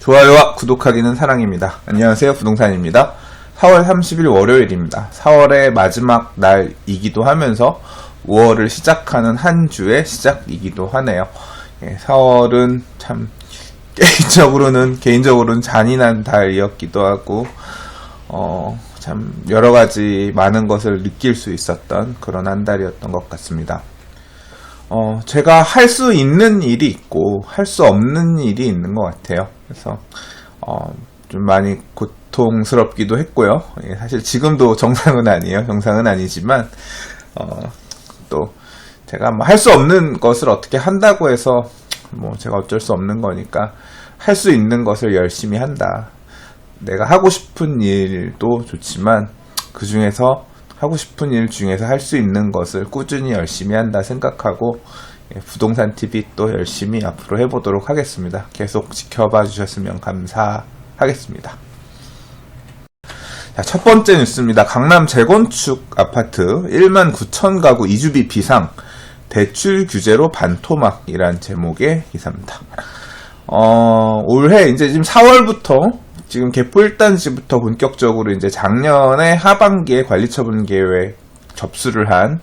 좋아요와 구독하기는 사랑입니다. 안녕하세요, 부동산입니다. 4월 30일 월요일입니다. 4월의 마지막 날이기도 하면서 5월을 시작하는 한 주의 시작이기도 하네요. 4월은 참 개인적으로는 잔인한 달이었기도 하고 참 여러가지 많은 것을 느낄 수 있었던 그런 한 달이었던 것 같습니다. 제가 할 수 있는 일이 있고 할 수 없는 일이 있는 것 같아요. 그래서 좀 많이 고통스럽기도 했고요. 사실 지금도 정상은 아니에요. 정상은 아니지만 또 제가 뭐 할 수 없는 것을 어떻게 한다고 해서 뭐 제가 어쩔 수 없는 거니까 할 수 있는 것을 열심히 한다. 내가 하고 싶은 일도 좋지만 그 중에서 하고 싶은 일 중에서 할 수 있는 것을 꾸준히 열심히 한다 생각하고 부동산 TV 또 열심히 앞으로 해보도록 하겠습니다. 계속 지켜봐 주셨으면 감사하겠습니다. 자, 첫 번째 뉴스입니다. 강남 재건축 아파트 19,000 가구 이주비 비상 대출 규제로 반토막이란 제목의 기사입니다. 올해 이제 지금 4월부터 지금 개포 1단지부터 본격적으로 이제 작년에 하반기에 관리처분 계획 접수를 한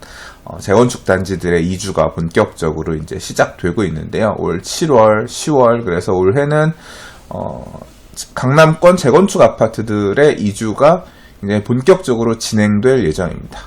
재건축 단지들의 이주가 본격적으로 이제 시작되고 있는데요. 올 7월, 10월 그래서 올해는 강남권 재건축 아파트들의 이주가 이제 본격적으로 진행될 예정입니다.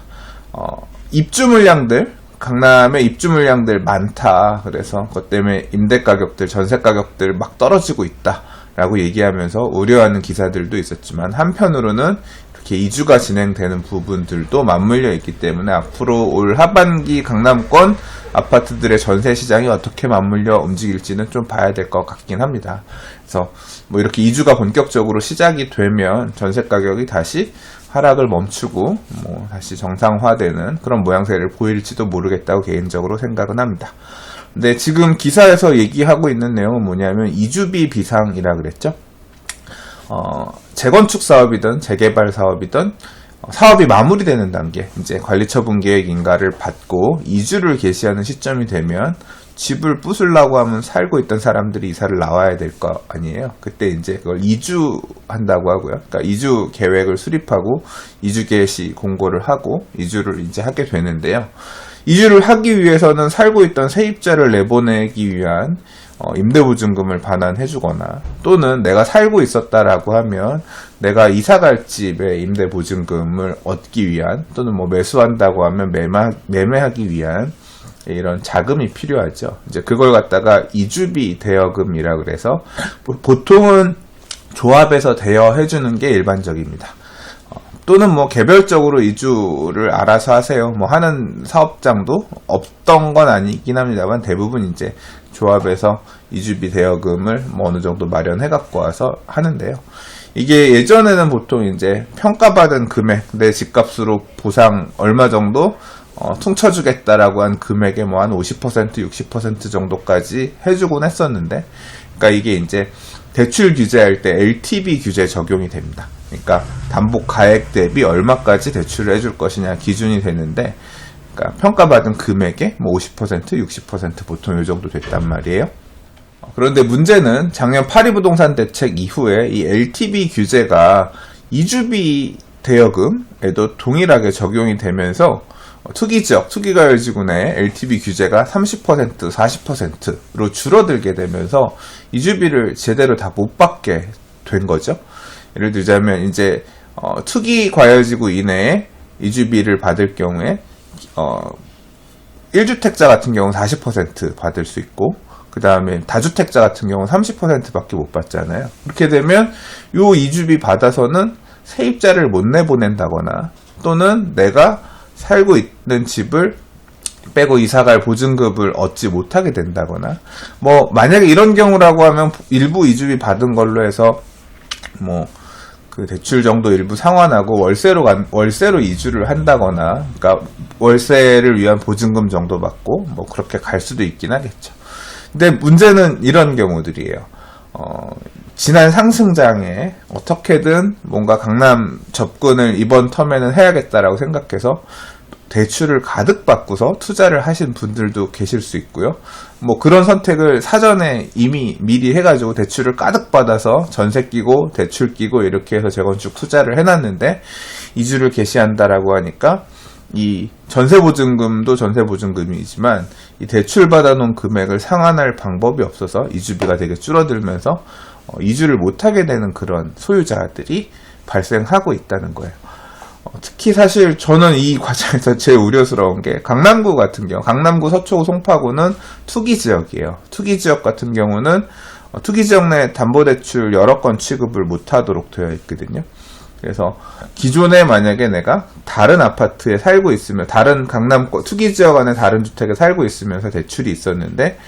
입주 물량들 강남의 입주 물량들 많다. 그래서 그것 때문에 임대 가격들, 전세 가격들 막 떨어지고 있다. 라고 얘기하면서 우려하는 기사들도 있었지만 한편으로는 이렇게 이주가 진행되는 부분들도 맞물려 있기 때문에 앞으로 올 하반기 강남권 아파트들의 전세 시장이 어떻게 맞물려 움직일지는 좀 봐야 될 것 같긴 합니다. 그래서 뭐 이렇게 이주가 본격적으로 시작이 되면 전세 가격이 다시 하락을 멈추고 뭐 다시 정상화되는 그런 모양새를 보일지도 모르겠다고 개인적으로 생각은 합니다. 근데 지금 기사에서 얘기하고 있는 내용은 뭐냐면 이주비 비상이라 그랬죠. 재건축 사업이든 재개발 사업이든 사업이 마무리되는 단계, 이제 관리처분 계획 인가를 받고 이주를 개시하는 시점이 되면 집을 부수려고 하면 살고 있던 사람들이 이사를 나와야 될 거 아니에요. 그때 이제 그걸 이주한다고 하고요. 그러니까 이주 계획을 수립하고 이주 개시 공고를 하고 이주를 이제 하게 되는데요. 이주를 하기 위해서는 살고 있던 세입자를 내보내기 위한 임대보증금을 반환해주거나 또는 내가 살고 있었다라고 하면 내가 이사갈 집의 임대보증금을 얻기 위한 또는 뭐 매수한다고 하면 매매하기 위한 이런 자금이 필요하죠. 이제 그걸 갖다가 이주비 대여금이라 그래서 보통은 조합에서 대여해주는 게 일반적입니다. 또는 뭐 개별적으로 이주를 알아서 하세요. 뭐 하는 사업장도 없던 건 아니긴 합니다만 대부분 이제 조합에서 이주비 대여금을 뭐 어느 정도 마련해 갖고 와서 하는데요. 이게 예전에는 보통 이제 평가받은 금액, 내 집값으로 보상 얼마 정도 퉁쳐주겠다라고 한 금액의 뭐 한 50%, 60% 정도까지 해주곤 했었는데, 그러니까 이게 이제 대출 규제할 때 LTV 규제 적용이 됩니다. 그러니까 담보 가액 대비 얼마까지 대출을 해줄 것이냐 기준이 되는데, 그러니까 평가받은 금액의 뭐 50%, 60% 보통 이 정도 됐단 말이에요. 그런데 문제는 작년 파리부동산 대책 이후에 이 LTV 규제가 이주비 대여금에도 동일하게 적용이 되면서 투기지역, 투기가열지구내 LTV 규제가 30%, 40%로 줄어들게 되면서 이주비를 제대로 다 못 받게 된 거죠. 예를 들자면 이제 투기과열지구 이내에 이주비를 받을 경우에 1주택자 같은 경우는 40% 받을 수 있고 그 다음에 다주택자 같은 경우는 30%밖에 못 받잖아요. 그렇게 되면 요 이주비 받아서는 세입자를 못 내보낸다거나 또는 내가 살고 있는 집을 빼고 이사갈 보증금을 얻지 못하게 된다거나 뭐 만약에 이런 경우라고 하면 일부 이주비 받은 걸로 해서 뭐 그 대출 정도 일부 상환하고 월세로 이주를 한다거나 그러니까 월세를 위한 보증금 정도 받고 뭐 그렇게 갈 수도 있긴 하겠죠. 근데 문제는 이런 경우들이에요. 지난 상승장에 어떻게든 뭔가 강남 접근을 이번 텀에는 해야겠다라고 생각해서 대출을 가득 받고서 투자를 하신 분들도 계실 수 있고요. 뭐 그런 선택을 사전에 이미 미리 해가지고 대출을 가득 받아서 전세 끼고 대출 끼고 이렇게 해서 재건축 투자를 해놨는데 이주를 개시한다라고 하니까 이 전세보증금도 전세보증금이지만 이 대출 받아놓은 금액을 상환할 방법이 없어서 이주비가 되게 줄어들면서 이주를 못하게 되는 그런 소유자들이 발생하고 있다는 거예요. 특히 사실 저는 이 과정에서 제일 우려스러운 게 강남구 같은 경우, 강남구 서초구 송파구는 투기지역이에요. 투기지역 같은 경우는 투기지역 내 담보대출 여러 건 취급을 못하도록 되어 있거든요. 그래서 기존에 만약에 내가 다른 아파트에 살고 있으면 다른 강남권 투기지역 안에 다른 주택에 살고 있으면서 대출이 있었는데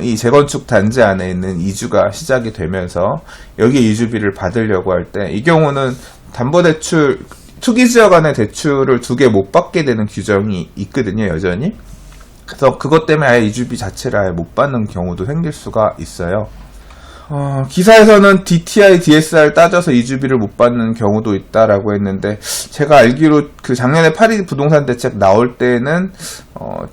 이 재건축 단지 안에 있는 이주가 시작이 되면서 여기 이주비를 받으려고 할 때 이 경우는 담보대출 투기지역 안에 대출을 2개 못 받게 되는 규정이 있거든요, 여전히. 그래서 그것 때문에 아예 이주비 자체를 아예 못 받는 경우도 생길 수가 있어요. 기사에서는 DTI, DSR 따져서 이주비를 못 받는 경우도 있다라고 했는데, 제가 알기로 그 작년에 파리 부동산 대책 나올 때는,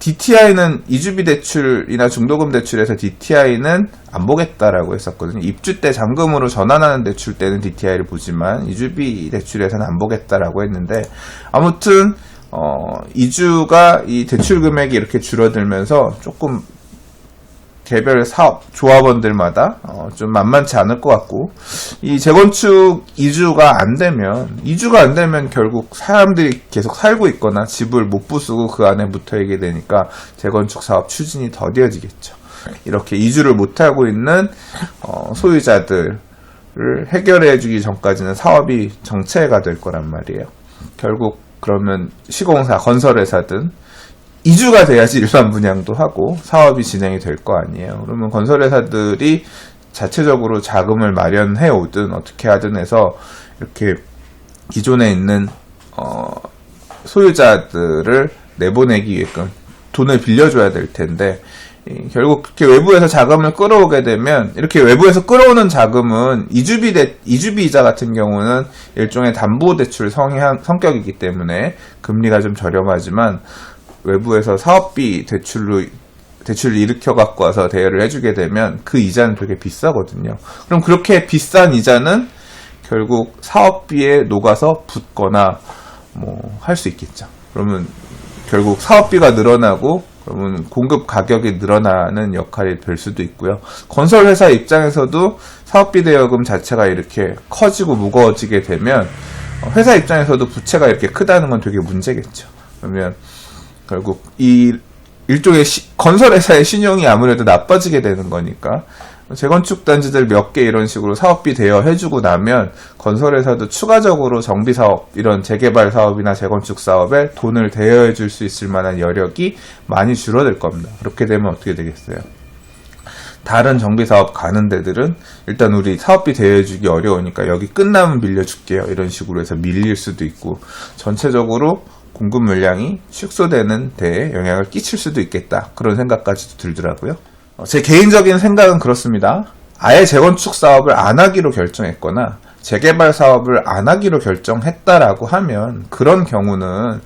DTI는 이주비 대출이나 중도금 대출에서 DTI는 안 보겠다라고 했었거든요. 입주 때 잔금으로 전환하는 대출 때는 DTI를 보지만, 이주비 대출에서는 안 보겠다라고 했는데, 아무튼, 이주가 이 대출 금액이 이렇게 줄어들면서 조금 개별 사업, 조합원들마다 좀 만만치 않을 것 같고, 이 재건축 이주가 안 되면 결국 사람들이 계속 살고 있거나 집을 못 부수고 그 안에 묻어 있게 되니까 재건축 사업 추진이 더뎌지겠죠. 이렇게 이주를 못하고 있는 소유자들을 해결해 주기 전까지는 사업이 정체가 될 거란 말이에요. 결국 그러면 시공사, 건설회사든 이주가 돼야지 일반 분양도 하고 사업이 진행이 될 거 아니에요. 그러면 건설회사들이 자체적으로 자금을 마련해 오든 어떻게 하든 해서 이렇게 기존에 있는 소유자들을 내보내기 위해끔 돈을 빌려줘야 될 텐데, 결국 그렇게 외부에서 자금을 끌어오게 되면, 이렇게 외부에서 끌어오는 자금은 이주비 이자 같은 경우는 일종의 담보대출 성격이기 때문에 금리가 좀 저렴하지만, 외부에서 사업비 대출을 일으켜 갖고 와서 대여를 해주게 되면 그 이자는 되게 비싸거든요. 그럼 그렇게 비싼 이자는 결국 사업비에 녹아서 붙거나 뭐 할 수 있겠죠. 그러면 결국 사업비가 늘어나고 그러면 공급 가격이 늘어나는 역할이 될 수도 있고요. 건설회사 입장에서도 사업비 대여금 자체가 이렇게 커지고 무거워지게 되면 회사 입장에서도 부채가 이렇게 크다는 건 되게 문제겠죠. 그러면 결국 이 일종의 건설회사의 신용이 아무래도 나빠지게 되는 거니까, 재건축 단지들 몇 개 이런 식으로 사업비 대여해주고 나면 건설회사도 추가적으로 정비사업, 이런 재개발 사업이나 재건축 사업에 돈을 대여해줄 수 있을 만한 여력이 많이 줄어들 겁니다. 그렇게 되면 어떻게 되겠어요? 다른 정비사업 가는 데들은 일단 우리 사업비 대여해주기 어려우니까 여기 끝나면 빌려줄게요, 이런 식으로 해서 밀릴 수도 있고, 전체적으로 공급 물량이 축소되는 데에 영향을 끼칠 수도 있겠다, 그런 생각까지도 들더라고요. 제 개인적인 생각은 그렇습니다. 아예 재건축 사업을 안 하기로 결정했거나 재개발 사업을 안 하기로 결정했다라고 하면 그런 경우는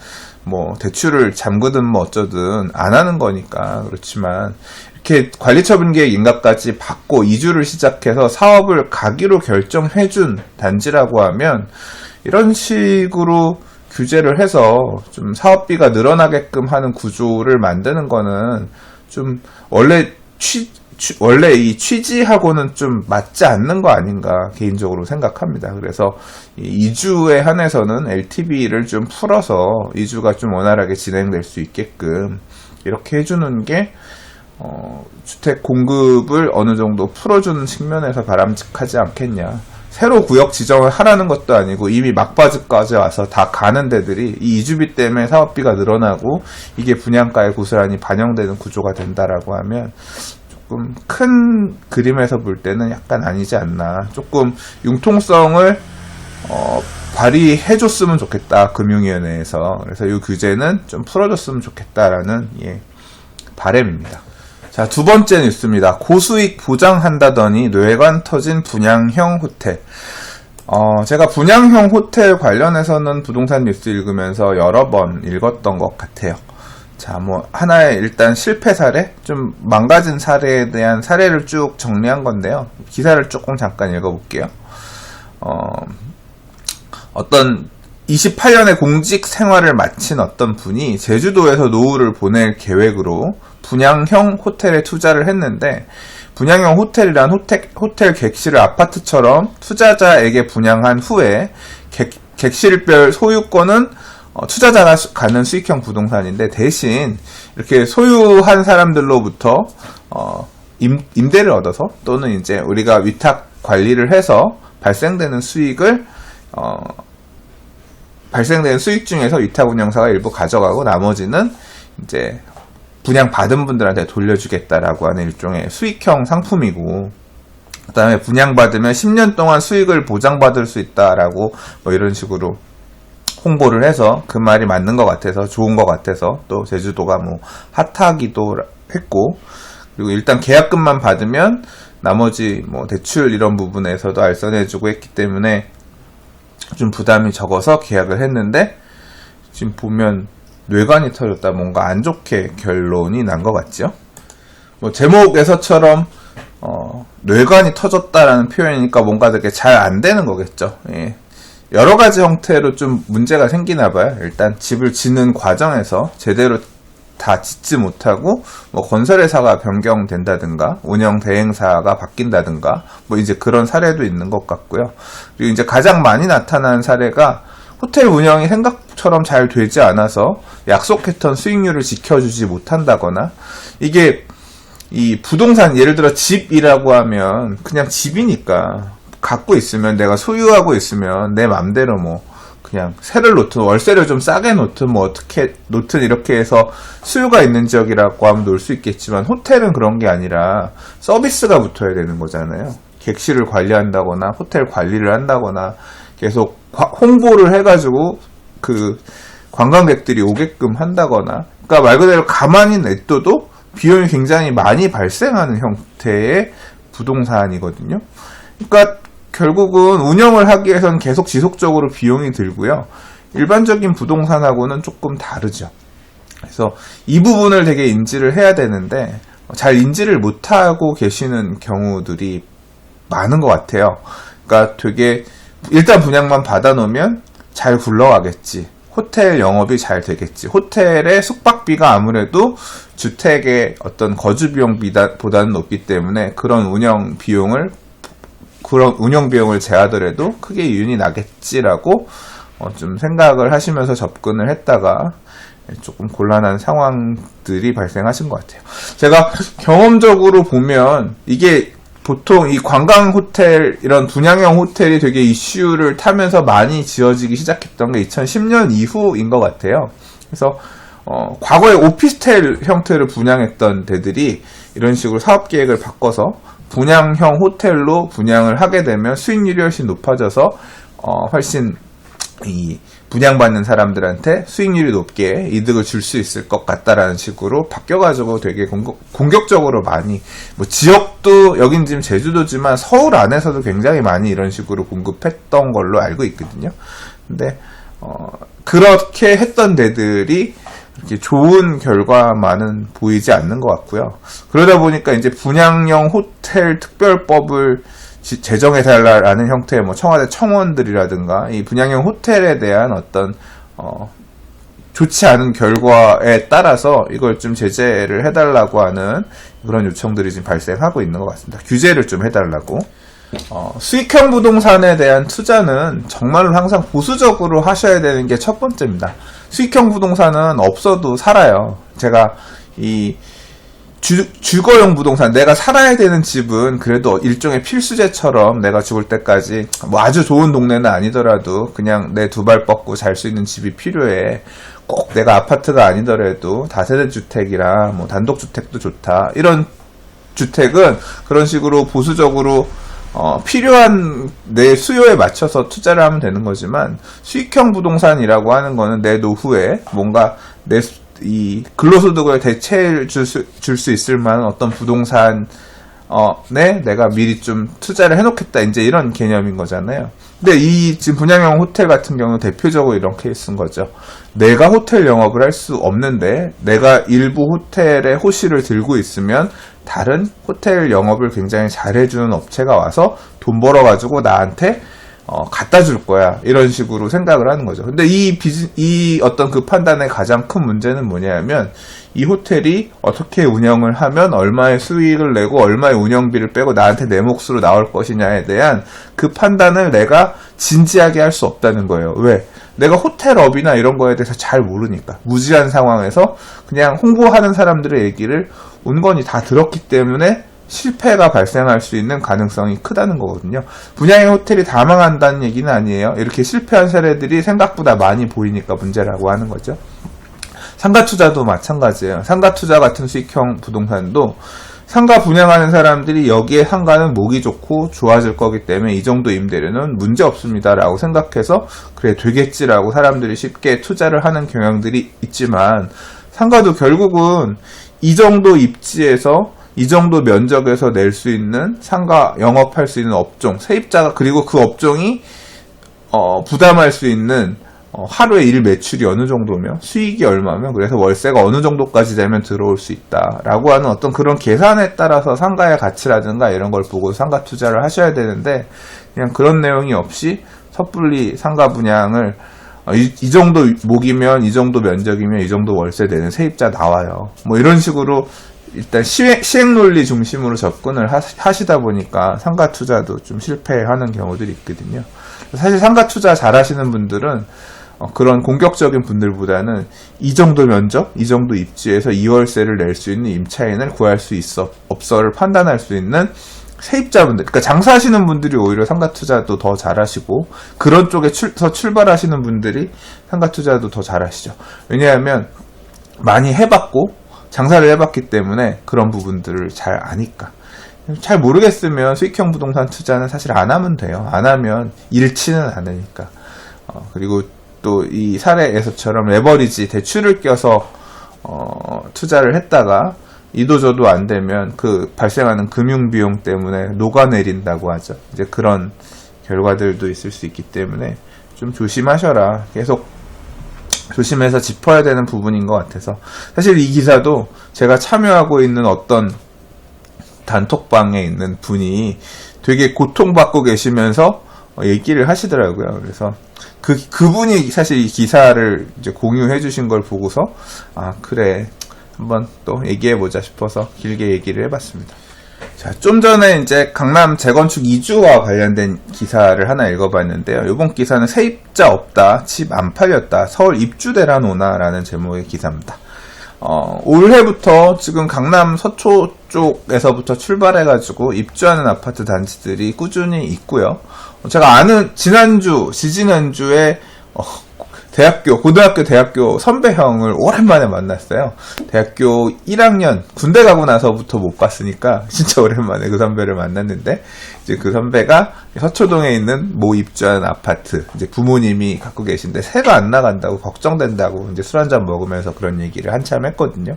뭐 대출을 잠그든 뭐 어쩌든 안 하는 거니까 그렇지만, 이렇게 관리처분계획 인가까지 받고 이주를 시작해서 사업을 가기로 결정해준 단지라고 하면 이런 식으로 규제를 해서 좀 사업비가 늘어나게끔 하는 구조를 만드는 거는 좀 원래 이 취지하고는 좀 맞지 않는 거 아닌가 개인적으로 생각합니다. 그래서 이주에 한해서는 LTV를 좀 풀어서 이주가 좀 원활하게 진행될 수 있게끔 이렇게 해주는 게 주택 공급을 어느 정도 풀어주는 측면에서 바람직하지 않겠냐. 새로 구역 지정을 하라는 것도 아니고 이미 막바지까지 와서 다 가는 데들이 이 이주비 때문에 사업비가 늘어나고 이게 분양가에 고스란히 반영되는 구조가 된다라고 하면 조금 큰 그림에서 볼 때는 약간 아니지 않나. 조금 융통성을 발휘해줬으면 좋겠다, 금융위원회에서. 그래서 이 규제는 좀 풀어줬으면 좋겠다라는 바람입니다. 자, 두 번째 뉴스입니다. 고수익 보장한다더니 뇌관 터진 분양형 호텔. 제가 분양형 호텔 관련해서는 부동산 뉴스 읽으면서 여러 번 읽었던 것 같아요. 자, 하나의 일단 실패 사례, 좀 망가진 사례에 대한 사례를 쭉 정리한 건데요. 기사를 조금 잠깐 읽어볼게요. 어떤 28년의 공직 생활을 마친 어떤 분이 제주도에서 노후를 보낼 계획으로 분양형 호텔에 투자를 했는데, 분양형 호텔이란 호텔 객실을 아파트처럼 투자자에게 분양한 후에 객실별 소유권은 투자자가 갖는 수익형 부동산인데, 대신 이렇게 소유한 사람들로부터 임대를 얻어서, 또는 이제 우리가 위탁 관리를 해서 발생되는 수익을 발생되는 수익 중에서 위탁 운영사가 일부 가져가고 나머지는 이제 분양받은 분들한테 돌려주겠다라고 하는 일종의 수익형 상품이고, 그 다음에 분양받으면 10년 동안 수익을 보장받을 수 있다라고 이런 식으로 홍보를 해서, 그 말이 맞는 것 같아서, 좋은 것 같아서, 또 제주도가 핫하기도 했고, 그리고 일단 계약금만 받으면 나머지 대출 이런 부분에서도 알선해주고 했기 때문에 좀 부담이 적어서 계약을 했는데, 지금 보면 뇌관이 터졌다, 뭔가 안 좋게 결론이 난 것 같죠. 제목에서처럼 뇌관이 터졌다라는 표현이니까 뭔가 되게 잘 안 되는 거겠죠. 예. 여러 가지 형태로 좀 문제가 생기나 봐요. 일단 집을 짓는 과정에서 제대로 다 짓지 못하고 건설회사가 변경된다든가 운영 대행사가 바뀐다든가 이제 그런 사례도 있는 것 같고요. 그리고 이제 가장 많이 나타나는 사례가 호텔 운영이 생각처럼 잘 되지 않아서 약속했던 수익률을 지켜주지 못한다거나, 이게 이 부동산, 예를 들어 집이라고 하면 그냥 집이니까 갖고 있으면, 내가 소유하고 있으면 내 맘대로 그냥 세를 놓든 월세를 좀 싸게 놓든 어떻게 놓든 이렇게 해서 수요가 있는 지역이라고 하면 놓을 수 있겠지만, 호텔은 그런 게 아니라 서비스가 붙어야 되는 거잖아요. 객실을 관리한다거나 호텔 관리를 한다거나 계속 홍보를 해가지고 그 관광객들이 오게끔 한다거나, 그러니까 말 그대로 가만히 냅둬도 비용이 굉장히 많이 발생하는 형태의 부동산이거든요. 그러니까 결국은 운영을 하기 위해서는 계속 지속적으로 비용이 들고요. 일반적인 부동산하고는 조금 다르죠. 그래서 이 부분을 되게 인지를 해야 되는데, 잘 인지를 못하고 계시는 경우들이 많은 것 같아요. 그러니까 되게 일단 분양만 받아놓으면 잘 굴러가겠지, 호텔 영업이 잘 되겠지, 호텔의 숙박비가 아무래도 주택의 어떤 거주 비용보다는 높기 때문에 그런 운영 비용을 제하더라도 크게 이윤이 나겠지라고 좀 생각을 하시면서 접근을 했다가 조금 곤란한 상황들이 발생하신 것 같아요. 제가 경험적으로 보면 이게 보통 이 관광 호텔, 이런 분양형 호텔이 되게 이슈를 타면서 많이 지어지기 시작했던 게 2010년 이후인 것 같아요. 그래서 과거에 오피스텔 형태를 분양했던 데들이 이런 식으로 사업 계획을 바꿔서 분양형 호텔로 분양을 하게 되면 수익률이 훨씬 높아져서 훨씬 이 분양받는 사람들한테 수익률이 높게 이득을 줄 수 있을 것 같다라는 식으로 바뀌어가지고 되게 공격적으로 많이, 지역도 여긴 지금 제주도지만 서울 안에서도 굉장히 많이 이런 식으로 공급했던 걸로 알고 있거든요. 근데 그렇게 했던 데들이 이렇게 좋은 결과만은 보이지 않는 것 같고요. 그러다 보니까 이제 분양형 호텔 특별법을 제정해달라는 형태의 청와대 청원들이라든가, 이 분양형 호텔에 대한 어떤 좋지 않은 결과에 따라서 이걸 좀 제재를 해달라고 하는 그런 요청들이 지금 발생하고 있는 것 같습니다. 규제를 좀 해달라고. 수익형 부동산에 대한 투자는 정말로 항상 보수적으로 하셔야 되는 게 첫 번째입니다. 수익형 부동산은 없어도 살아요. 제가 이 주거용 부동산, 내가 살아야 되는 집은 그래도 일종의 필수제처럼 내가 죽을 때까지 아주 좋은 동네는 아니더라도 그냥 내 두 발 뻗고 잘 수 있는 집이 필요해. 꼭 내가 아파트가 아니더라도 다세대 주택이라 단독주택도 좋다. 이런 주택은 그런 식으로 보수적으로 필요한 내 수요에 맞춰서 투자를 하면 되는 거지만, 수익형 부동산이라고 하는 거는 내 노후에 뭔가 이 근로소득을 대체해 줄 수 있을 만한 어떤 부동산 네, 내가 미리 좀 투자를 해놓겠다. 이제 이런 개념인 거잖아요. 근데 이 지금 분양형 호텔 같은 경우는 대표적으로 이런 케이스인 거죠. 내가 호텔 영업을 할 수 없는데 내가 일부 호텔의 호실을 들고 있으면 다른 호텔 영업을 굉장히 잘해주는 업체가 와서 돈 벌어가지고 나한테 갖다 줄 거야. 이런 식으로 생각을 하는 거죠. 근데 이 어떤 그 판단의 가장 큰 문제는 뭐냐면 이 호텔이 어떻게 운영을 하면 얼마의 수익을 내고 얼마의 운영비를 빼고 나한테 내 몫으로 나올 것이냐에 대한 그 판단을 내가 진지하게 할 수 없다는 거예요. 왜? 내가 호텔업이나 이런 거에 대해서 잘 모르니까. 무지한 상황에서 그냥 홍보하는 사람들의 얘기를 온건히 다 들었기 때문에 실패가 발생할 수 있는 가능성이 크다는 거거든요. 분양의 호텔이 다 망한다는 얘기는 아니에요. 이렇게 실패한 사례들이 생각보다 많이 보이니까 문제라고 하는 거죠. 상가투자도 마찬가지예요. 상가투자 같은 수익형 부동산도 상가 분양하는 사람들이 여기에 상가는 목이 좋고 좋아질 거기 때문에 이 정도 임대료는 문제 없습니다 라고 생각해서 그래 되겠지라고 사람들이 쉽게 투자를 하는 경향들이 있지만 상가도 결국은 이 정도 입지에서 이 정도 면적에서 낼 수 있는 상가 영업할 수 있는 업종, 세입자가 그리고 그 업종이 부담할 수 있는 하루에 일 매출이 어느 정도면 수익이 얼마면 그래서 월세가 어느 정도까지 되면 들어올 수 있다라고 하는 어떤 그런 계산에 따라서 상가의 가치라든가 이런 걸 보고 상가 투자를 하셔야 되는데 그냥 그런 내용이 없이 섣불리 상가 분양을 이 정도 목이면 이 정도 면적이면 이 정도 월세 되는 세입자 나와요. 뭐 이런 식으로 일단 시행 논리 중심으로 접근을 하시다 보니까 상가 투자도 좀 실패하는 경우들이 있거든요. 사실 상가 투자 잘 하시는 분들은 그런 공격적인 분들보다는 이 정도 면적, 이 정도 입지에서 2월세를 낼 수 있는 임차인을 구할 수 있어, 없어를 판단할 수 있는 세입자분들, 그러니까 장사하시는 분들이 오히려 상가 투자도 더 잘하시고 그런 쪽에서 출발하시는 분들이 상가 투자도 더 잘하시죠. 왜냐하면 많이 해봤고 장사를 해봤기 때문에 그런 부분들을 잘 아니까. 잘 모르겠으면 수익형 부동산 투자는 사실 안 하면 돼요. 안 하면 잃지는 않으니까. 그리고 또 이 사례에서처럼 레버리지 대출을 껴서 투자를 했다가 이도저도 안 되면 그 발생하는 금융 비용 때문에 녹아내린다고 하죠. 이제 그런 결과들도 있을 수 있기 때문에 좀 조심하셔라. 계속 조심해서 짚어야 되는 부분인 것 같아서. 사실 이 기사도 제가 참여하고 있는 어떤 단톡방에 있는 분이 되게 고통받고 계시면서 얘기를 하시더라고요. 그래서 그분이 사실 이 기사를 이제 공유해 주신 걸 보고서 아 그래 한번 또 얘기해보자 싶어서 길게 얘기를 해봤습니다. 자, 좀 전에 이제 강남 재건축 이주와 관련된 기사를 하나 읽어봤는데요. 이번 기사는 세입자 없다, 집 안 팔렸다, 서울 입주대란 오나라는 제목의 기사입니다. 올해부터 지금 강남 서초 쪽에서부터 출발해가지고 입주하는 아파트 단지들이 꾸준히 있고요. 제가 아는 지지난주에 고등학교, 대학교 선배 형을 오랜만에 만났어요. 대학교 1학년, 군대 가고 나서부터 못 봤으니까, 진짜 오랜만에 그 선배를 만났는데, 이제 그 선배가 서초동에 있는 모 입주한 아파트, 이제 부모님이 갖고 계신데, 새가 안 나간다고, 걱정된다고, 이제 술 한잔 먹으면서 그런 얘기를 한참 했거든요.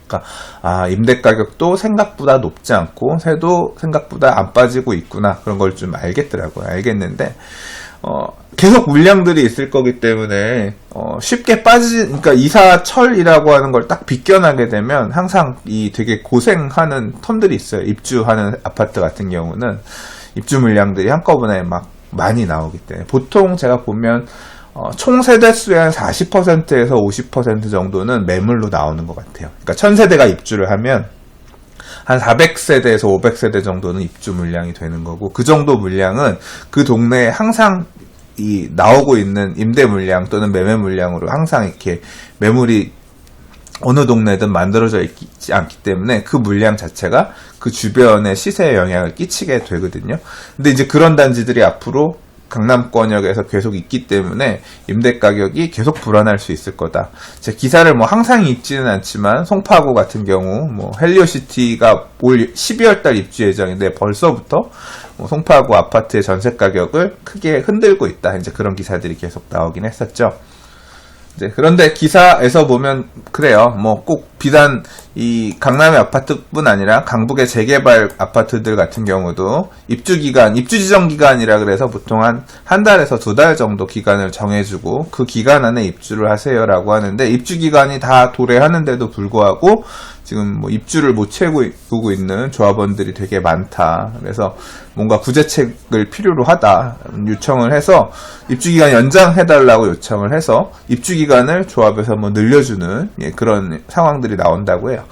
그러니까, 임대 가격도 생각보다 높지 않고, 새도 생각보다 안 빠지고 있구나. 그런 걸 좀 알겠더라고요. 알겠는데, 계속 물량들이 있을 거기 때문에 쉽게 그러니까 이사철이라고 하는 걸 딱 비껴나게 되면 항상 이 되게 고생하는 텀들이 있어요. 입주하는 아파트 같은 경우는 입주 물량들이 한꺼번에 막 많이 나오기 때문에 보통 제가 보면 총 세대수의 한 40%에서 50% 정도는 매물로 나오는 것 같아요. 그러니까 1000세대가 입주를 하면 한 400세대에서 500세대 정도는 입주 물량이 되는 거고, 그 정도 물량은 그 동네에 항상 나오고 있는 임대 물량 또는 매매 물량으로 항상 이렇게 매물이 어느 동네든 만들어져 있지 않기 때문에 그 물량 자체가 그 주변의 시세에 영향을 끼치게 되거든요. 근데 이제 그런 단지들이 앞으로 강남권역에서 계속 있기 때문에 임대 가격이 계속 불안할 수 있을 거다. 제 기사를 뭐 항상 읽지는 않지만 송파구 같은 경우 뭐 헬리오시티가 올 12월 달 입주 예정인데 벌써부터 뭐 송파구 아파트의 전세 가격을 크게 흔들고 있다. 이제 그런 기사들이 계속 나오긴 했었죠. 이제 그런데 기사에서 보면 그래요. 뭐 꼭 비단 이 강남의 아파트뿐 아니라 강북의 재개발 아파트들 같은 경우도 입주 지정 기간이라 그래서 보통 한 달에서 2달 정도 기간을 정해주고 그 기간 안에 입주를 하세요라고 하는데, 입주 기간이 다 도래하는데도 불구하고 지금 뭐 입주를 못 채우고 있는 조합원들이 되게 많다. 그래서 뭔가 구제책을 필요로 하다 요청을 해서 입주기간 연장해달라고 요청을 해서 입주기간을 조합에서 뭐 늘려주는 그런 상황들이 나온다고 해요.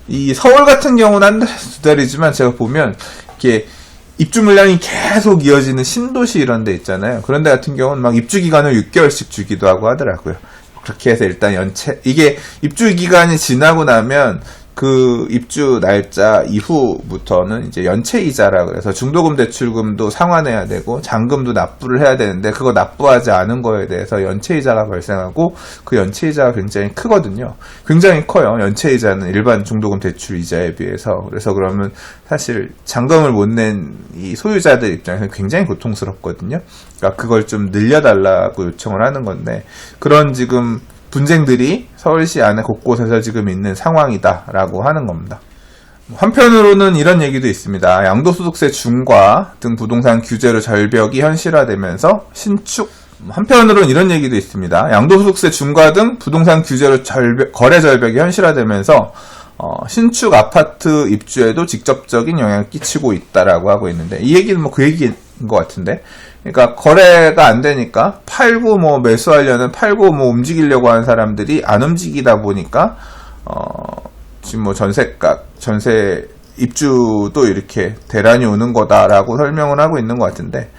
이 서울 같은 경우는 한 달, 2달이지만 제가 보면 이렇게 입주 물량이 계속 이어지는 신도시 이런 데 있잖아요. 그런 데 같은 경우는 막 입주 기간을 6개월씩 주기도 하고 하더라고요. 그렇게 해서 일단 이게 입주 기간이 지나고 나면 그 입주 날짜 이후부터는 이제 연체이자라 그래서 중도금 대출금도 상환해야 되고 잔금도 납부를 해야 되는데, 그거 납부하지 않은 거에 대해서 연체이자가 발생하고 그 연체이자가 굉장히 크거든요. 굉장히 커요. 연체이자는 일반 중도금 대출 이자에 비해서. 그래서 그러면 사실 잔금을 못 낸 이 소유자들 입장에서 굉장히 고통스럽거든요. 그러니까 그걸 좀 늘려달라고 요청을 하는 건데, 그런 지금 분쟁들이 서울시 안에 곳곳에서 지금 있는 상황이다라고 하는 겁니다. 한편으로는 이런 얘기도 있습니다. 양도소득세 중과 등 부동산 규제로 절벽이 현실화되면서 신축, 한편으로는 이런 얘기도 있습니다. 양도소득세 중과 등 부동산 규제로 거래 절벽이 현실화되면서 신축 아파트 입주에도 직접적인 영향을 끼치고 있다라고 하고 있는데, 이 얘기는 뭐 그 얘기인 것 같은데, 그러니까 거래가 안 되니까 팔고 뭐 매수하려는, 팔고 뭐 움직이려고 하는 사람들이 안 움직이다 보니까 지금 뭐 전세 입주도 이렇게 대란이 오는 거다라고 설명을 하고 있는 것 같은데,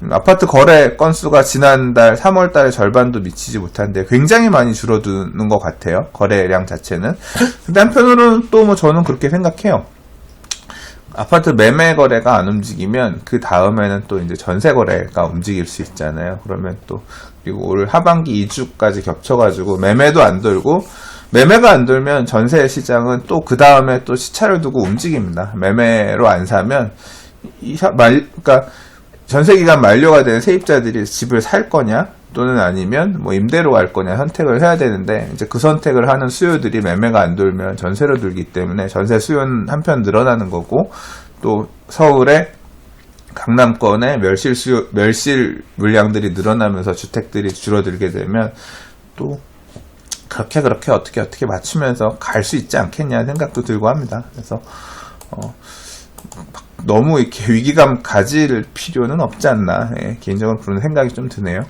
아파트 거래 건수가 지난달 3월 달에 절반도 미치지 못한데 굉장히 많이 줄어드는 것 같아요. 거래량 자체는. 근데 한편으로는 또 뭐 저는 그렇게 생각해요. 아파트 매매 거래가 안 움직이면 그 다음에는 또 이제 전세 거래가 움직일 수 있잖아요. 그러면 또 그리고 올 하반기 2주까지 겹쳐가지고 매매도 안 돌고, 매매가 안 돌면 전세 시장은 또 그 다음에 또 시차를 두고 움직입니다. 매매로 안 사면 그러니까 전세 기간 만료가 되는 세입자들이 집을 살 거냐 또는 아니면 뭐 임대로 갈 거냐 선택을 해야 되는데, 이제 그 선택을 하는 수요들이 매매가 안 돌면 전세로 돌기 때문에 전세 수요는 한편 늘어나는 거고, 또 서울의 강남권의 멸실 물량들이 늘어나면서 주택들이 줄어들게 되면 또 그렇게 어떻게 맞추면서 갈 수 있지 않겠냐 생각도 들고 합니다. 그래서 너무 이렇게 위기감 가질 필요는 없지 않나, 개인적으로 그런 생각이 좀 드네요.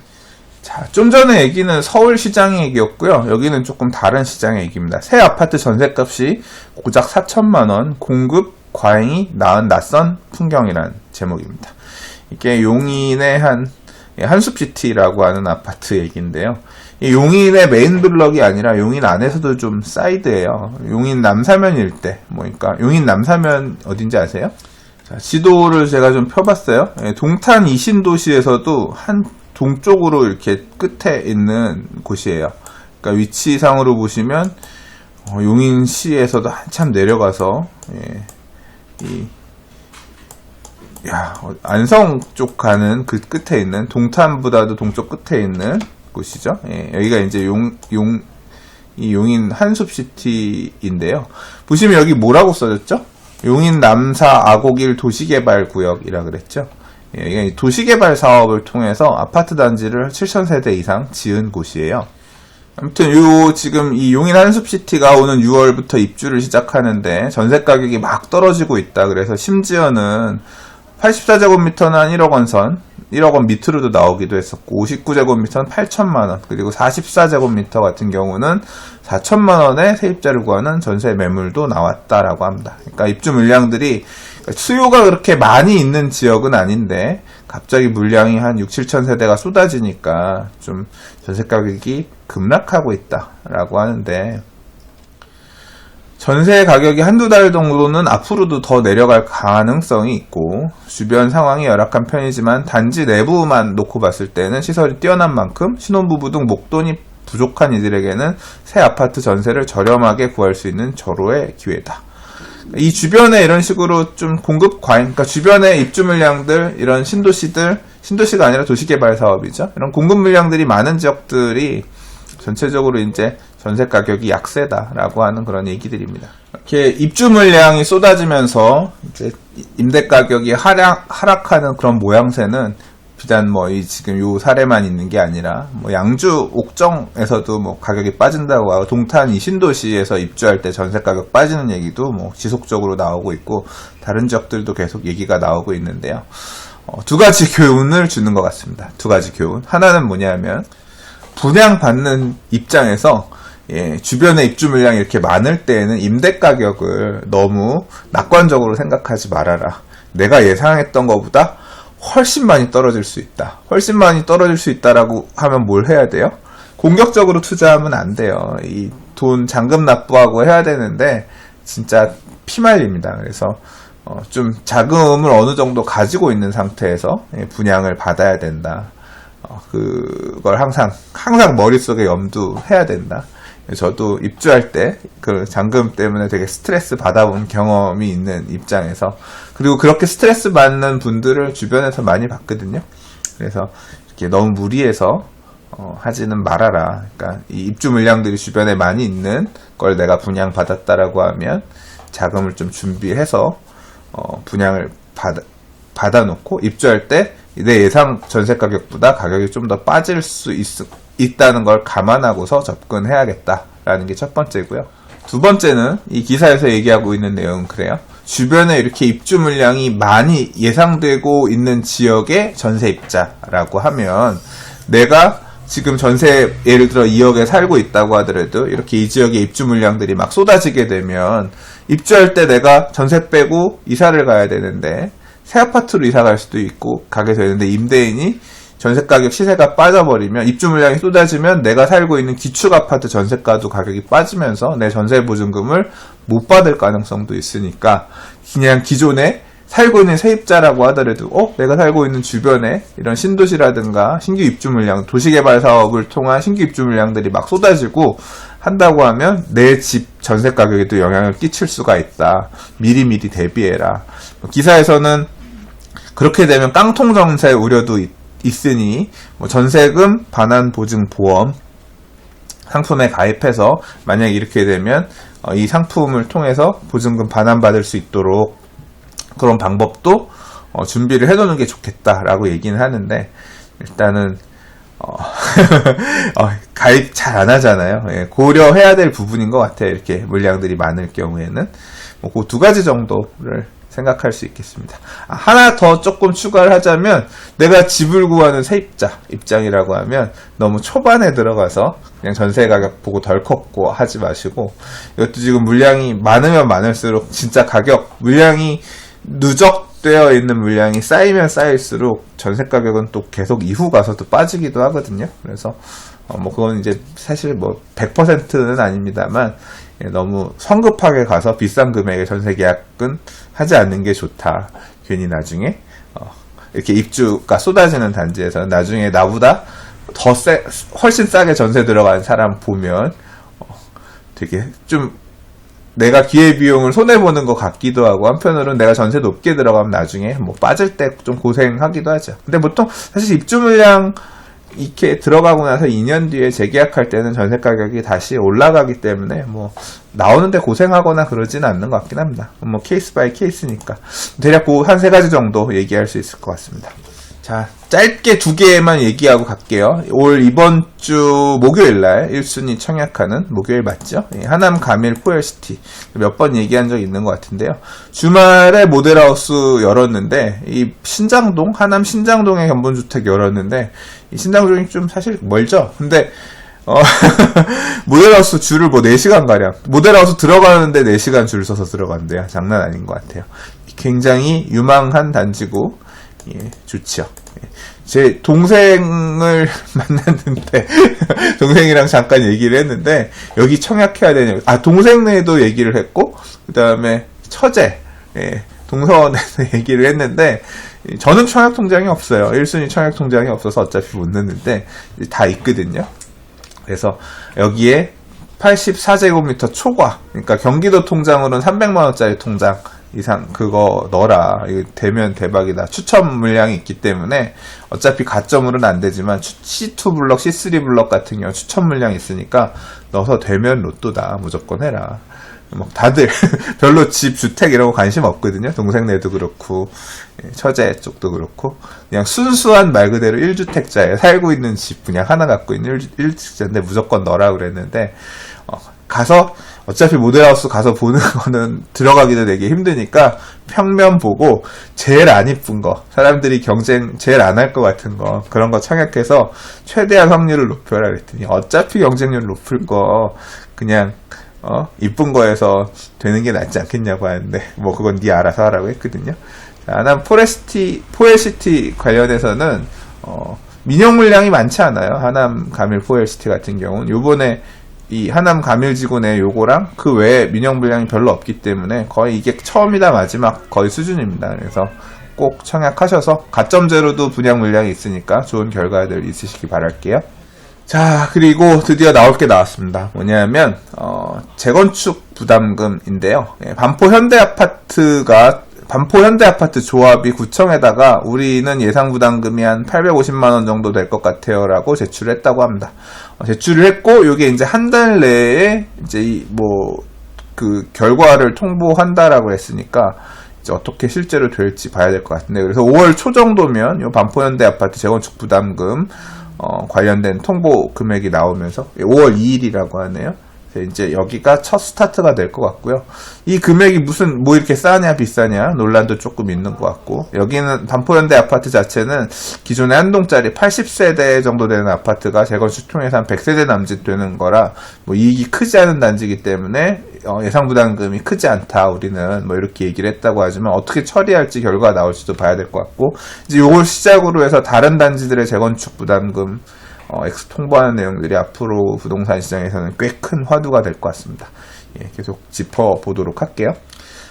자, 좀 전에 얘기는 서울시장의 얘기였고요. 여기는 조금 다른 시장의 얘기입니다. 새 아파트 전셋값이 고작 4천만원, 공급 과잉이 낳은 낯선 풍경이라는 제목입니다. 이게 용인의 한숲시티라고 하는 아파트 얘기인데요. 이 용인의 메인 블럭이 아니라 용인 안에서도 좀 사이드예요. 용인 남사면 일대, 그러니까 용인 남사면 어딘지 아세요? 자, 지도를 제가 좀 펴봤어요. 동탄 이신도시에서도 한 동쪽으로 이렇게 끝에 있는 곳이에요. 그러니까 위치상으로 보시면 용인시에서도 한참 내려가서 안성 쪽 가는 그 끝에 있는, 동탄보다도 동쪽 끝에 있는 곳이죠. 여기가 이제 용인 한숲시티인데요. 보시면 여기 뭐라고 써졌죠? 용인 남사 아곡일 도시개발구역이라 그랬죠. 이게 도시개발 사업을 통해서 아파트 단지를 7,000세대 이상 지은 곳이에요. 아무튼 지금 이 용인 한숲시티가 오는 6월부터 입주를 시작하는데 전세 가격이 막 떨어지고 있다. 그래서 심지어는 84제곱미터는 한 1억 원 선, 1억 원 밑으로도 나오기도 했었고, 59제곱미터는 8천만 원, 그리고 44제곱미터 같은 경우는 4천만 원에 세입자를 구하는 전세 매물도 나왔다라고 합니다. 그러니까 입주 물량들이, 수요가 그렇게 많이 있는 지역은 아닌데 갑자기 물량이 한 6, 7천 세대가 쏟아지니까 좀 전세 가격이 급락하고 있다라고 하는데, 전세 가격이 한두 달 정도는 앞으로도 더 내려갈 가능성이 있고, 주변 상황이 열악한 편이지만 단지 내부만 놓고 봤을 때는 시설이 뛰어난 만큼 신혼부부 등 목돈이 부족한 이들에게는 새 아파트 전세를 저렴하게 구할 수 있는 절호의 기회다. 이 주변에 이런 식으로 좀 공급 과잉, 그러니까 주변에 입주 물량들, 이런 신도시가 아니라 도시개발 사업이죠. 이런 공급 물량들이 많은 지역들이 전체적으로 이제 전세 가격이 약세다라고 하는 그런 얘기들입니다. 이렇게 입주 물량이 쏟아지면서 이제 임대 가격이 하락하는 그런 모양새는 비단 뭐 지금 요 사례만 있는 게 아니라 뭐 양주 옥정에서도 뭐 가격이 빠진다고 하고 동탄 이 신도시에서 입주할 때 전세 가격 빠지는 얘기도 뭐 지속적으로 나오고 있고 다른 지역들도 계속 얘기가 나오고 있는데요. 두 가지 교훈을 주는 것 같습니다. 두 가지 교훈. 하나는 뭐냐면 분양받는 입장에서 주변에 입주 물량이 이렇게 많을 때에는 임대 가격을 너무 낙관적으로 생각하지 말아라. 내가 예상했던 것보다 훨씬 많이 떨어질 수 있다. 훨씬 많이 떨어질 수 있다라고 하면 뭘 해야 돼요? 공격적으로 투자하면 안 돼요. 이 돈 잔금 납부하고 해야 되는데 진짜 피말립니다. 그래서 좀 자금을 어느 정도 가지고 있는 상태에서 분양을 받아야 된다. 그걸 항상 머릿속에 염두해야 된다. 저도 입주할 때 그 잔금 때문에 되게 스트레스 받아본 경험이 있는 입장에서, 그리고 그렇게 스트레스 받는 분들을 주변에서 많이 봤거든요. 그래서 이렇게 너무 무리해서 하지는 말아라. 그러니까 이 입주 물량들이 주변에 많이 있는 걸 내가 분양 받았다라고 하면 자금을 좀 준비해서 분양을 받아놓고 입주할 때 내 예상 전세 가격보다 가격이 좀 더 빠질 수 있다는 걸 감안하고서 접근해야겠다라는 게 첫 번째고요. 두 번째는 이 기사에서 얘기하고 있는 내용은 그래요. 주변에 이렇게 입주 물량이 많이 예상되고 있는 지역의 전세입자라고 하면 내가 지금 전세 예를 들어 2억에 살고 있다고 하더라도 이렇게 이 지역에 입주 물량들이 막 쏟아지게 되면 입주할 때 내가 전세 빼고 이사를 가야 되는데 새 아파트로 이사 갈 수도 있고 가게 되는데 임대인이 전세 가격 시세가 빠져버리면, 입주 물량이 쏟아지면 내가 살고 있는 기축 아파트 전세가도 가격이 빠지면서 내 전세 보증금을 못 받을 가능성도 있으니까 그냥 기존에 살고 있는 세입자라고 하더라도 내가 살고 있는 주변에 이런 신도시라든가 신규 입주 물량, 도시개발 사업을 통한 신규 입주 물량들이 막 쏟아지고 한다고 하면 내 집 전세 가격에도 영향을 끼칠 수가 있다. 미리미리 대비해라. 기사에서는 그렇게 되면 깡통 전세 우려도 있으니 전세금 반환 보증 보험 상품에 가입해서 만약 이렇게 되면 이 상품을 통해서 보증금 반환받을 수 있도록 그런 방법도 준비를 해놓는 게 좋겠다라고 얘기는 하는데, 일단은 가입 잘 안 하잖아요. 고려해야 될 부분인 것 같아요. 이렇게 물량들이 많을 경우에는 그 두 가지 정도를 생각할 수 있겠습니다. 하나 더 조금 추가를 하자면, 내가 집을 구하는 세입자 입장이라고 하면 너무 초반에 들어가서 그냥 전세 가격 보고 덜컥고 하지 마시고, 이것도 지금 물량이 많으면 많을수록 진짜 물량이 누적되어 있는 물량이 쌓이면 쌓일수록 전세 가격은 또 계속 이후 가서도 빠지기도 하거든요. 그래서 그건 이제 사실 100%는 아닙니다만 너무 성급하게 가서 비싼 금액의 전세 계약은 하지 않는 게 좋다. 괜히 나중에 이렇게 입주가 쏟아지는 단지에서는 나중에 나보다 훨씬 싸게 전세 들어가는 사람 보면 되게 좀 내가 기회비용을 손해보는 것 같기도 하고, 한편으로는 내가 전세 높게 들어가면 나중에 빠질 때 좀 고생하기도 하죠. 근데 보통 사실 입주 물량 이렇게 들어가고 나서 2년 뒤에 재계약할 때는 전세 가격이 다시 올라가기 때문에 나오는데 고생하거나 그러지는 않는 것 같긴 합니다. 케이스 바이 케이스니까. 대략 한 세 가지 정도 얘기할 수 있을 것 같습니다. 자, 짧게 두 개만 얘기하고 갈게요. 이번 주 목요일날 1순위 청약하는, 목요일 맞죠? 하남 가밀 코엘시티 몇 번 얘기한 적이 있는 것 같은데요. 주말에 모델하우스 열었는데, 이 신장동, 하남 신장동에 견본주택 열었는데, 이 신장동이 좀 사실 멀죠? 근데 모델하우스 줄을 4시간가량, 모델하우스 들어가는데 4시간 줄 서서 들어간대요. 장난 아닌 것 같아요. 굉장히 유망한 단지고 좋죠. 제 동생을 만났는데 동생이랑 잠깐 얘기를 했는데, 여기 청약해야 되냐, 동생네도 얘기를 했고, 그 다음에 처제 동서원에서 얘기를 했는데, 저는 청약 통장이 없어요. 1순위 청약 통장이 없어서 어차피 못 넣는데 다 있거든요. 그래서 여기에 84제곱미터 초과, 그러니까 경기도 통장으로는 300만원짜리 통장 이상 그거 넣어라. 이거 되면 대박이다. 추첨 물량이 있기 때문에 어차피 가점으로는 안 되지만 C2 블럭, C3 블럭 같은 경우 추첨 물량이 있으니까 넣어서 되면 로또다. 무조건 해라. 뭐 다들 별로 집, 주택 이런 거 관심 없거든요. 동생네도 그렇고 처제 쪽도 그렇고 그냥 순수한 말 그대로 1주택자에 살고 있는 집 그냥 하나 갖고 있는 1주택자인데 무조건 넣으라 그랬는데 가서 어차피 모델하우스 가서 보는 거는 들어가기도 되게 힘드니까 평면 보고 제일 안 이쁜 거, 사람들이 경쟁 제일 안 할 것 같은 거, 그런 거 청약해서 최대한 확률을 높여라 그랬더니 어차피 경쟁률 높을 거 그냥 이쁜 거에서 되는 게 낫지 않겠냐고 하는데 뭐 그건 네 알아서 하라고 했거든요. 하남 포엘시티 관련해서는 민영 물량이 많지 않아요. 하남 가밀 포엘시티 같은 경우는 요번에 이 하남 가밀지구내 요거랑 그 외에 민영 물량이 별로 없기 때문에 거의 이게 처음이다 마지막 거의 수준입니다. 그래서 꼭 청약하셔서 가점제로도 분양 물량이 있으니까 좋은 결과들 있으시기 바랄게요. 자, 그리고 드디어 나올 게 나왔습니다. 뭐냐면 재건축 부담금인데요. 반포 현대아파트 조합이 구청에다가 우리는 예상 부담금이 한 850만 원 정도 될 것 같아요 라고 제출을 했다고 합니다. 제출을 했고 이게 이제 한 달 내에 이제 그 결과를 통보한다라고 했으니까 이제 어떻게 실제로 될지 봐야 될 것 같은데, 그래서 5월 초 정도면 요 반포 현대아파트 재건축 부담금 관련된 통보 금액이 나오면서 5월 2일이라고 하네요. 이제 여기가 첫 스타트가 될 것 같고요. 이 금액이 무슨 뭐 이렇게 싸냐 비싸냐 논란도 조금 있는 것 같고, 여기는 반포현대 아파트 자체는 기존에 한 동짜리 80세대 정도 되는 아파트가 재건축 통해서 한 100세대 남짓 되는 거라 뭐 이익이 크지 않은 단지이기 때문에 예상 부담금이 크지 않다 우리는 뭐 이렇게 얘기를 했다고 하지만 어떻게 처리할지 결과가 나올지도 봐야 될 것 같고, 이제 요걸 시작으로 해서 다른 단지들의 재건축 부담금 통보하는 내용들이 앞으로 부동산 시장에서는 꽤 큰 화두가 될 것 같습니다. 계속 짚어보도록 할게요.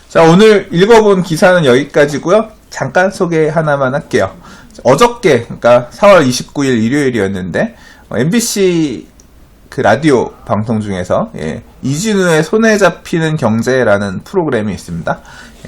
자, 오늘 읽어본 기사는 여기까지고요. 잠깐 소개 하나만 할게요. 어저께, 그러니까 4월 29일 일요일이었는데 MBC 그 라디오 방송 중에서 이진우의 손에 잡히는 경제라는 프로그램이 있습니다.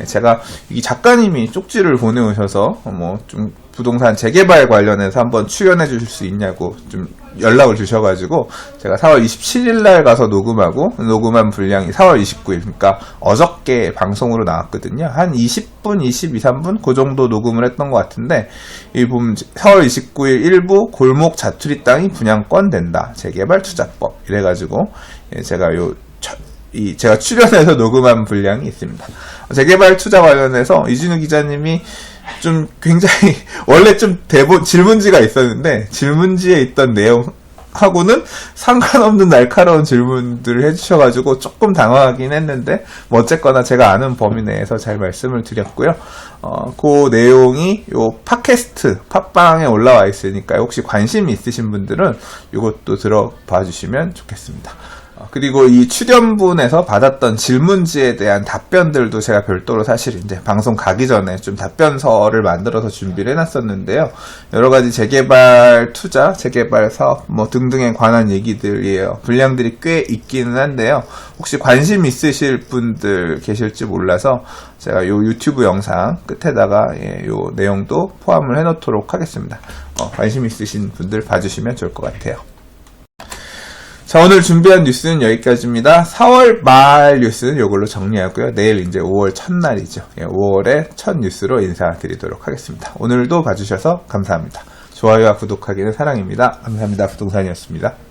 제가 이 작가님이 쪽지를 보내오셔서 좀 부동산 재개발 관련해서 한번 출연해 주실 수 있냐고 좀 연락을 주셔가지고 제가 4월 27일 날 가서 녹음한 분량이 4월 29일, 그러니까 어저께 방송으로 나왔거든요. 한 20분, 23분 그 정도 녹음을 했던 것 같은데, 이 보면 4월 29일 일부 골목 자투리 땅이 분양권 된다. 재개발 투자법 이래가지고 제가 출연해서 녹음한 분량이 있습니다. 재개발 투자 관련해서 이진우 기자님이 좀 굉장히 원래 좀 질문지가 있었는데 질문지에 있던 내용하고는 상관없는 날카로운 질문들을 해주셔가지고 조금 당황하긴 했는데 뭐 어쨌거나 제가 아는 범위 내에서 잘 말씀을 드렸고요. 그 내용이 요 팟캐스트 팟빵에 올라와 있으니까 혹시 관심이 있으신 분들은 이것도 들어봐 주시면 좋겠습니다. 그리고 이 출연분에서 받았던 질문지에 대한 답변들도 제가 별도로 사실 이제 방송 가기 전에 좀 답변서를 만들어서 준비를 해놨었는데요. 여러 가지 재개발 투자, 재개발 사업 뭐 등등에 관한 얘기들이에요. 분량들이 꽤 있기는 한데요. 혹시 관심 있으실 분들 계실지 몰라서 제가 요 유튜브 영상 끝에다가 요 내용도 포함을 해놓도록 하겠습니다. 관심 있으신 분들 봐주시면 좋을 것 같아요. 자, 오늘 준비한 뉴스는 여기까지입니다. 4월 말 뉴스는 이걸로 정리하고요. 내일 이제 5월 첫날이죠. 5월의 첫 뉴스로 인사드리도록 하겠습니다. 오늘도 봐주셔서 감사합니다. 좋아요와 구독하기는 사랑입니다. 감사합니다. 부동산이었습니다.